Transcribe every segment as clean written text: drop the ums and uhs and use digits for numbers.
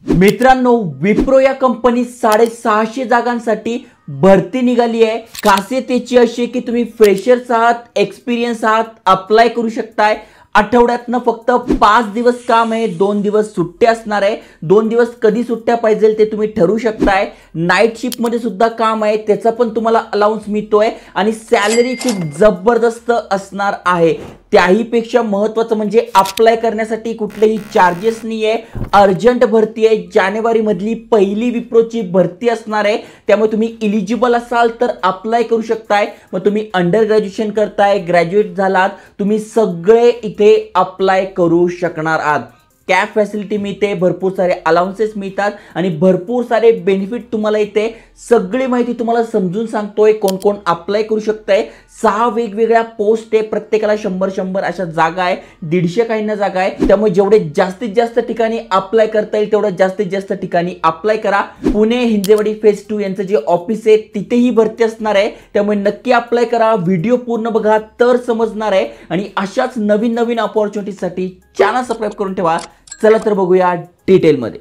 मित्रांनो, विप्रो या कंपनीत 650 जागांसाठी भरती निघाली आहे। खासियत याची अशी की तुम्ही फ्रेशर्स आहात, एक्सपिरियन्स आहात, अप्लाय करू शकताय। आठवड्यातनं फक्त 5 दिवस काम आहे, 2 दिवस सुट्टी असणार आहे। 2 दिवस कधी सुट्ट्या पाहिजे ते तुम्ही ठरवू शकताय। नाईट शिफ्ट मध्ये सुद्धा काम आहे, त्याचा पण तुम्हाला अलाउन्स मिळतोय आणि सॅलरी खूप जबरदस्त असणार आहे। त्याही पेक्षा महत्त्वाचं म्हणजे अप्लाय करण्यासाठी कुठलेही चार्जेस नाहीये। अर्जंट भरती आहे, जानेवारी मधली पहिली विप्रोची भरती असणार आहे। त्यामुळे तुम्ही एलिजिबल असाल तर अप्लाय करू शकताय। मग तुम्ही अंडर ग्रॅज्युएशन करताय, ग्रॅज्युएट झालात, तुम्ही सगळे इथे अप्लाय करू शकणार आहात। कॅब फॅसिलिटी मिळते, भरपूर सारे अलाउन्सेस मिळतात आणि भरपूर सारे बेनिफिट तुम्हाला इथे सगळी माहिती तुम्हाला समजून सांगतोय। कोण कोण अप्लाय करू शकताय। 6 वेगवेगळ्या पोस्ट आहे, प्रत्येकाला 100 अशा जागा आहे, 150 काहींना जागा आहे। त्यामुळे जेवढे जास्तीत जास्त ठिकाणी अप्लाय करता येईल तेवढं जास्तीत जास्त ठिकाणी अप्लाय करा। पुणे हिंजेवाडी फेज 2 यांचं जे ऑफिस आहे तिथेही भरती असणार आहे, त्यामुळे नक्की अप्लाय करा। व्हिडिओ पूर्ण बघा तर समजणार आहे आणि अशाच नवीन नवीन अपॉर्च्युनिटीसाठी चॅनल सबस्क्राइब करून ठेवा। चला तर बघूया डिटेल मध्ये।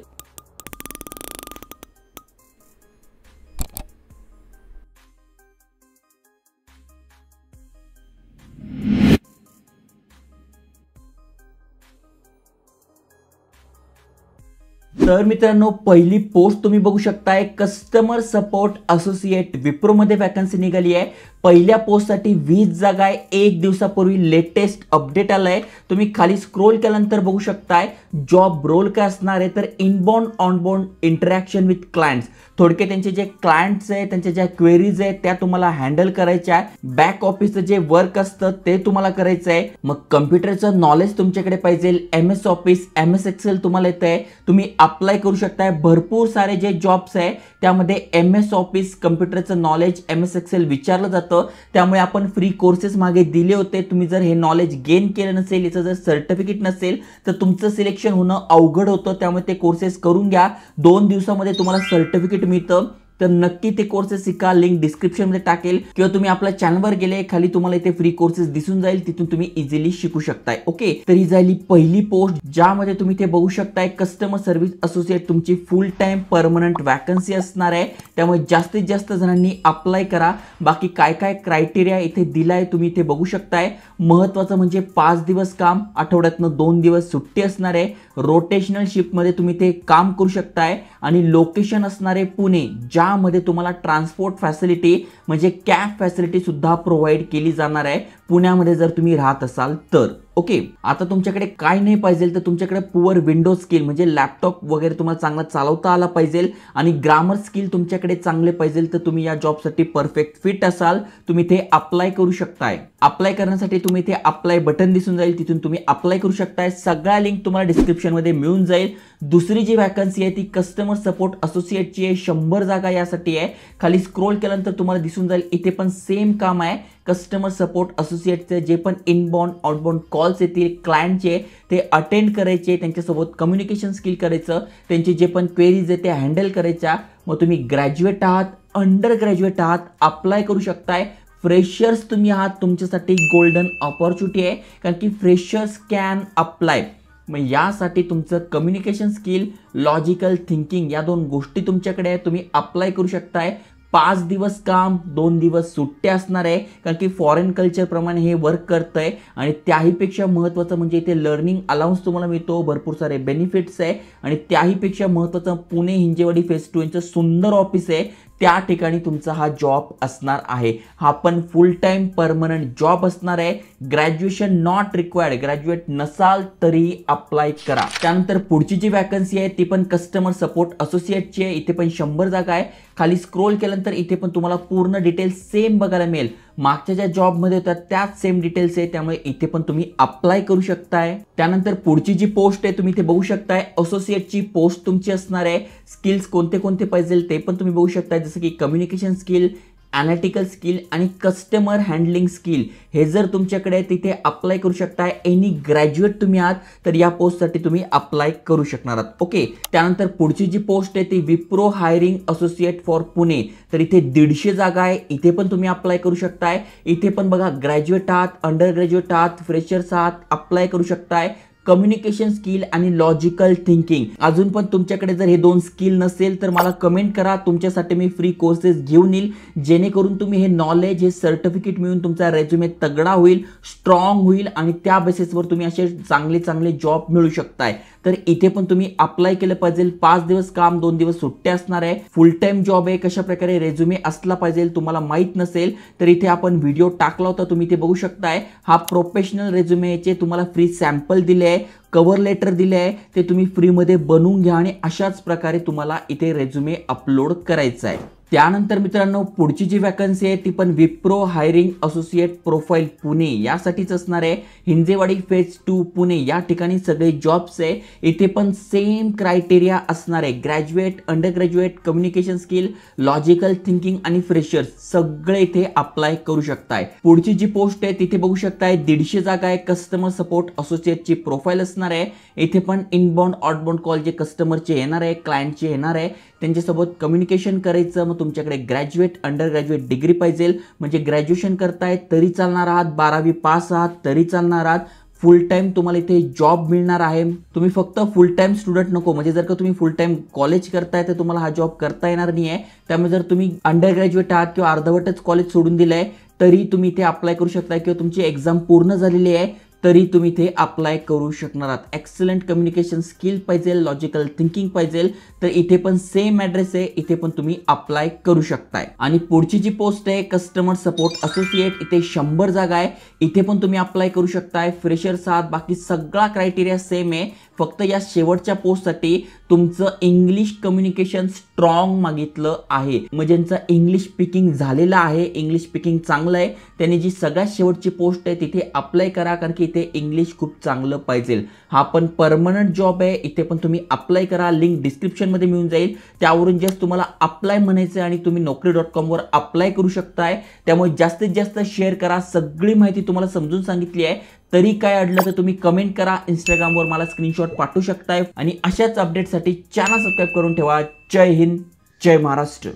तर मित्रांनो, पहिली पोस्ट तुम्ही बघू शकताय, कस्टमर सपोर्ट असोसिएट विप्रो मध्ये वॅकन्सी निघाली आहे। पहिल्या पोस्ट साठी 20 जागा आहे। 1 दिवसापूर्वी लेटेस्ट अपडेट आलाय। तुम्ही खाली स्क्रोल केल्यानंतर बघू शकताय जॉब रोल काय असणार आहे, तर इनबाउंड ऑनबाउंड इंटरॅक्शन विथ क्लायंट्स। थोडक्यात त्यांचे जे क्लायंट्स आहे, त्यांच्या ज्या क्वेरीज आहेत त्या तुम्हाला हँडल करायच्या आहे। बॅक ऑफिसचं जे वर्क असतं ते तुम्हाला करायचं आहे। मग कम्प्युटरचं नॉलेज तुमच्याकडे पाहिजे, MS ऑफिस, MS एक्सेल तुम्हाला येत आहे, तुम्ही अप्लाय करू शकताय। भरपूर सारे जे जॉब्स आहे त्यामध्ये MS ऑफिस, कम्प्युटरचं नॉलेज, MS एक्सेल विचारलं जातं। त्यामुळे आपण फ्री कोर्सेस मागे दिले होते। तुम्ही जर हे नॉलेज गेन केलं नसेल, याचं जर सर्टिफिकेट नसेल तर तुमचं सिलेक्शन होणं अवघड होतं। त्यामुळे ते कोर्सेस करून घ्या, 2 दिवसामध्ये तुम्हाला सर्टिफिकेट मिळतं। तर नक्की ते कोर्सेस शिका, लिंक डिस्क्रिप्शन मध्ये टाकेल किंवा तुम्ही आपल्या चॅनलवर गेले, खाली तुम्हाला इथे फ्री कोर्सेस दिसून जाईल, तिथून तुम्ही इझिली शिकू शकताय। ओके, तर ही झाली पहिली पोस्ट, ज्यामध्ये तुम्ही ते बघू शकताय कस्टमर सर्व्हिस असोसिएट तुमची फुल टाइम परमनंट वॅकन्सी असणार आहे। त्यामुळे जास्तीत जास्त जणांनी अप्लाय करा। बाकी काय काय क्रायटेरिया इथे दिलाय तुम्ही इथे बघू शकताय। महत्त्वाचं म्हणजे 5 दिवस काम, आठवड्यातनं 2 दिवस सुट्टी असणार आहे। रोटेशनल शिफ्ट मध्ये तुम्ही ते काम करू शकताय आणि लोकेशन असणार आहे पुणे, ज्यामध्ये तुम्हाला ट्रान्सपोर्ट फॅसिलिटी म्हणजे कॅब फॅसिलिटी सुद्धा प्रोव्हाइड केली जाणार आहे पुण्यामध्ये जर तुम्ही राहत असाल तर। ओके, आता तुमच्याकडे काय नाही पाहिजे तर तुमच्याकडे पुअर विंडो स्किल म्हणजे लॅपटॉप वगैरे तुम्हाला चांगला चालवता आला पाहिजे आणि ग्रामर स्किल तुमच्याकडे चांगले पाहिजे, तर तुम्ही या जॉबसाठी परफेक्ट फिट असाल, तुम्ही ते अप्लाय करू शकताय। अप्लाय करण्यासाठी तुम्ही इथे अप्लाय बटन दिसून जाईल, तिथून तुम्ही अप्लाय करू शकताय। सगळ्या लिंक तुम्हाला डिस्क्रिप्शन मध्ये मिळून जाईल। दुसरी जी वॅकन्सी आहे ती कस्टमर सपोर्ट असोसिएटची आहे, 100 जागा यासाठी आहे। खाली स्क्रोल केल्यानंतर तुम्हाला दिसून जाईल इथे पण सेम काम आहे। कस्टमर सपोर्ट असोसिएटचे जे पण इनबाउंड आउटबाउंड कॉल्स येतील क्लायंटचे ते अटेंड करायचे, त्यांच्यासोबत कम्युनिकेशन स्किल करायचं, त्यांचे जे पण क्वेरीज आहे ते हँडल करायच्या। मग तुम्ही ग्रॅज्युएट आहात, अंडर ग्रॅज्युएट आहात, अप्लाय करू शकताय। फ्रेशर्स तुम्ही आहात, तुमच्यासाठी गोल्डन ऑपॉर्च्युनिटी आहे, कारण की फ्रेशर्स कॅन अप्लाय। मग यासाठी तुमचं कम्युनिकेशन स्किल, लॉजिकल थिंकिंग या 2 गोष्टी तुमच्याकडे आहे, तुम्ही अप्लाय करू शकताय। 5 दिवस काम, 2 दिवस सुट्टी असणार आहे, कारण की फॉरेन कल्चर प्रमाणे हे वर्क करतंय। आणि त्याहीपेक्षा महत्त्वाचं म्हणजे इथे लर्निंग अलाउन्स तुम्हाला मिळतो, भरपूर सारे बेनिफिट्स आहे। आणि त्याहीपेक्षा महत्त्वाचं पुणे हिंजेवाडी फेज 2 यांचं सुंदर ऑफिस आहे, त्या ठिकाणी तुमचा हा जॉब असणार आहे। हा पण फुल टाइम परमनंट जॉब असणार आहे। ग्रॅज्युएशन नॉट रिक्वायर्ड, ग्रॅज्युएट नसाल तरी अप्लाय करा। त्यानंतर पुढची जी वॅकन्सी आहे ती पण कस्टमर सपोर्ट असोसिएटची आहे, इथे पण 100 जागा आहे। खाली स्क्रोल केल्यानंतर इथे पण तुम्हाला पूर्ण डिटेल्स सेम बघायला मिळेल, मागच्या ज्या जॉब मध्ये होत्या त्याच सेम डिटेल्स आहे, त्यामुळे इथे पण तुम्ही अप्लाय करू शकताय। त्यानंतर पुढची जी पोस्ट आहे तुम्ही इथे बघू शकताय, असोसिएटची पोस्ट तुमची असणार आहे। स्किल्स कोणते कोणते पाहिजे ते पण तुम्ही बघू शकताय, जसं की कम्युनिकेशन स्किल, एनालिटिकल स्किल आणि कस्टमर हँडलिंग स्किल हे जर तुमच्याकडे तिथे अप्लाय करू शकताय। एनी ग्रॅज्युएट तुम्ही आहात तर या पोस्टसाठी तुम्ही अप्लाय करू शकणार आहात। ओके, त्यानंतर पुढची जी पोस्ट आहे ती Wipro hiring associate for Pune, तर इथे 150 जागा आहे, इथे पण तुम्ही अप्लाय करू शकताय। इथे पण बघा ग्रॅज्युएट आहात, अंडर ग्रॅज्युएट आहात, फ्रेशर्स आहात, अप्लाय करू शकताय। कम्युनिकेशन स्किल आणि लॉजिकल थिंकिंग. अजून पण तुमच्याकडे जर हे 2 स्किल नसेल तर मला कमेंट करा, तुमच्यासाठी मी फ्री कोर्सेस घेऊन येईल, जेणेकरून तुम्ही हे नॉलेज, हे सर्टिफिकेट मिळून तुमचा रेझ्युमे तगडा होईल, स्ट्रॉंग होईल आणि त्या बेसिसवर तुम्ही असे चांगले चांगले जॉब मिळू शकताय. तर इथे पण तुम्ही अप्लाय केलं पाहिजे. 5 दिवस काम, 2 दिवस सुट्ट्या असणार आहे. फुल टाइम जॉब आहे. कशा प्रकारे रेझ्युमे असला पाहिजे तुम्हाला माहित नसेल तर इथे आपण व्हिडिओ टाकला होता, तुम्ही ते बघू शकताय. हा प्रोफेशनल रेझ्युमेचे तुम्हाला फ्री सॅम्पल दिले आहे, कव्हर लेटर दिले आहे, ते तुम्ही फ्रीमध्ये बनवून घ्या आणि अशाच प्रकारे तुम्हाला इथे रेझ्युमे अपलोड करायचा आहे. त्यानंतर मित्रांनो पुढची जी वॅकन्सी आहे ती पण Wipro hiring associate profile Pune यासाठीच असणार आहे. हिंजेवाडी फेज 2 पुणे या ठिकाणी सगळे जॉब्स आहे. इथे पण सेम क्रायटेरिया असणार आहे. Graduate, under graduate, communication skill, logical thinking आणि फ्रेशर्स सगळे इथे अप्लाय करू शकताय. पुढची जी पोस्ट आहे तिथे बघू शकताय 150 जागा आहे. कस्टमर सपोर्ट असोसिएटची प्रोफाईल असणार आहे. इथे पण इनबाउंड आउटबाउंड कॉल जे कस्टमरचे येणार आहे, क्लायंटचे येणार आहे, त्यांच्यासोबत कम्युनिकेशन करायचं. मग तुमच्याकडे ग्रॅज्युएट, अंडर ग्रॅज्युएट डिग्री पाहिजे, म्हणजे ग्रॅज्युएशन करताय तरी चालणार आहात, 12वी पास आहात तरी चालणार आहात. फुल टाइम तुम्हाला इथे जॉब मिळणार आहे. तुम्ही फक्त फुल टाइम स्टुडंट नको, म्हणजे जर का तुम्ही फुल टाइम कॉलेज करताय तर तुम्हाला हा जॉब करता येणार नाही आहे. त्यामुळे जर तुम्ही अंडर ग्रॅज्युएट आहात किंवा अर्धवटच कॉलेज सोडून दिलंय तरी तुम्ही इथे अप्लाय करू शकता, किंवा तुमची एक्झाम पूर्ण झालेली आहे तरी तुम्ही इथे अप्लाय करू शकणार आहात. एक्सलंट कम्युनिकेशन स्किल पाहिजे, लॉजिकल थिंकिंग पाहिजे, तर इथे पण सेम ॲड्रेस आहे, इथे पण तुम्ही अप्लाय करू शकताय. आणि पुढची जी पोस्ट आहे कस्टमर सपोर्ट असोसिएट, इथे 100 जागा आहे. इथे पण तुम्ही अप्लाय करू शकताय. फ्रेशर्स आहात, बाकी सगळा क्रायटेरिया सेम आहे. फक्त या शेवटच्या पोस्टसाठी तुमचं इंग्लिश कम्युनिकेशन स्ट्रॉंग मागितलं आहे. म्हणजे ज्यांचं इंग्लिश स्पीकिंग झालेलं आहे, इंग्लिश स्पीकिंग चांगलं आहे, त्यांनी जी सगळ्यात शेवटची पोस्ट आहे तिथे अप्लाय करा, कारण की इथे इंग्लिश खूप चांगलं पाहिजे. हा पण परमनंट जॉब आहे. इथे पण तुम्ही अप्लाय करा. लिंक डिस्क्रिप्शनमध्ये मिळून जाईल. त्यावरून जस्ट तुम्हाला अप्लाय म्हणायचं आहे आणि तुम्ही naukri.com वर अप्लाय करू शकताय. त्यामुळे जास्तीत जास्त शेअर करा. सगळी माहिती तुम्हाला समजून सांगितली आहे. तरी काय अडलं तर तुम्ही कमेंट करा. इंस्टाग्रामवर मला स्क्रीनशॉट पाठवू शकताय. आणि अशाच अपडेटसाठी चॅनल सबस्क्राईब करून ठेवा. जय हिंद, जय महाराष्ट्र.